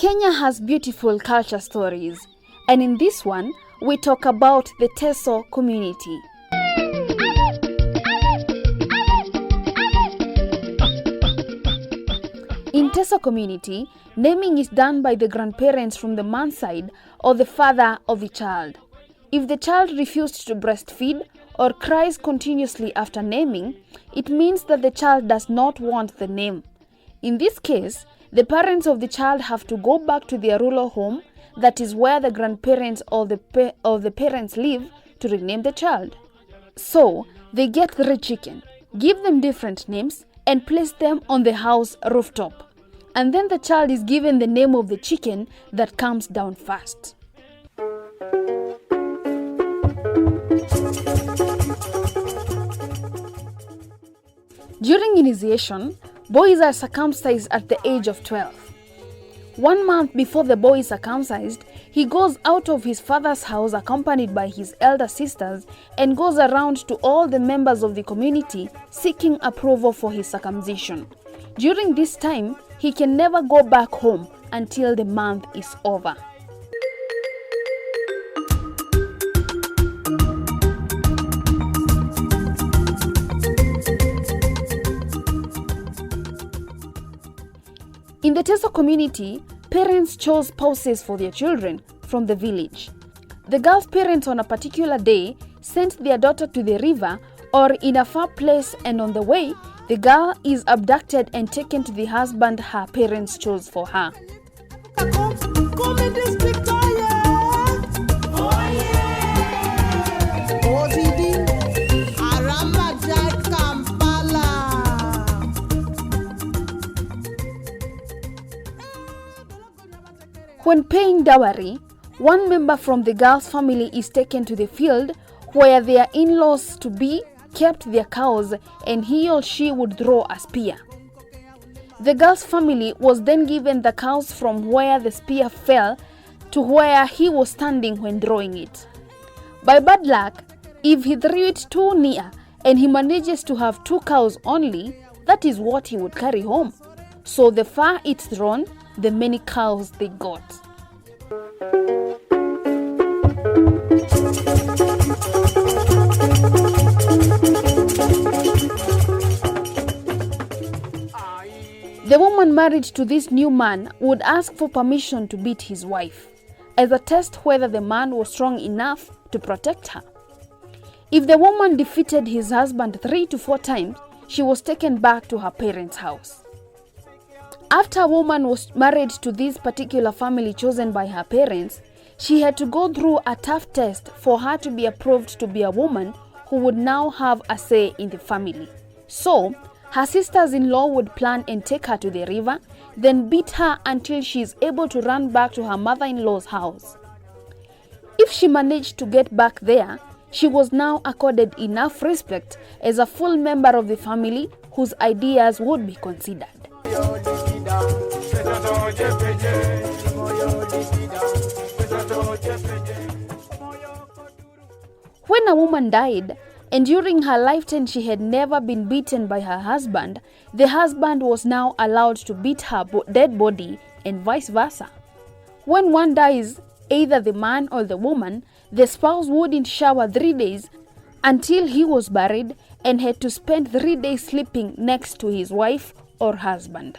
Kenya has beautiful culture stories, and in this one, we talk about the Teso community. In Teso community, naming is done by the grandparents from the man's side or the father of the child. If the child refused to breastfeed or cries continuously after naming, it means that the child does not want the name. In this case, the parents of the child have to go back to their rural home, that is where the grandparents or the parents live, to rename the child. So, they get 3 chickens, give them different names, and place them on the house rooftop. And then the child is given the name of the chicken that comes down first. During initiation, boys are circumcised at the age of 12. 1 month before the boy is circumcised, he goes out of his father's house accompanied by his elder sisters and goes around to all the members of the community seeking approval for his circumcision. During this time, he can never go back home until the month is over. In the Teso community, parents chose spouses for their children from the village. The girl's parents on a particular day sent their daughter to the river or in a far place, and on the way, the girl is abducted and taken to the husband her parents chose for her. When paying dowry, one member from the girl's family is taken to the field where their in-laws to be kept their cows, and he or she would throw a spear. The girl's family was then given the cows from where the spear fell to where he was standing when throwing it. By bad luck, if he threw it too near and he manages to have 2 cows only, that is what he would carry home. So the far it's thrown, the many cows they got. The woman married to this new man would ask for permission to beat his wife, as a test whether the man was strong enough to protect her. If the woman defeated his husband 3 to 4 times, she was taken back to her parents' house. After a woman was married to this particular family chosen by her parents, she had to go through a tough test for her to be approved to be a woman who would now have a say in the family. So, her sisters-in-law would plan and take her to the river, then beat her until she is able to run back to her mother-in-law's house. If she managed to get back there, she was now accorded enough respect as a full member of the family whose ideas would be considered. When a woman died, and during her lifetime she had never been beaten by her husband, the husband was now allowed to beat her dead body and vice versa. When one dies, either the man or the woman, the spouse wouldn't shower 3 days until he was buried and had to spend 3 days sleeping next to his wife or husband.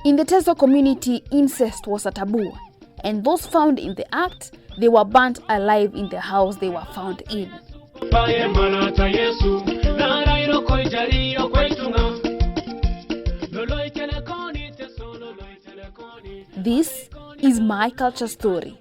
In the Teso community, incest was a taboo, and those found in the act, they were burnt alive in the house they were found in. This is my culture story.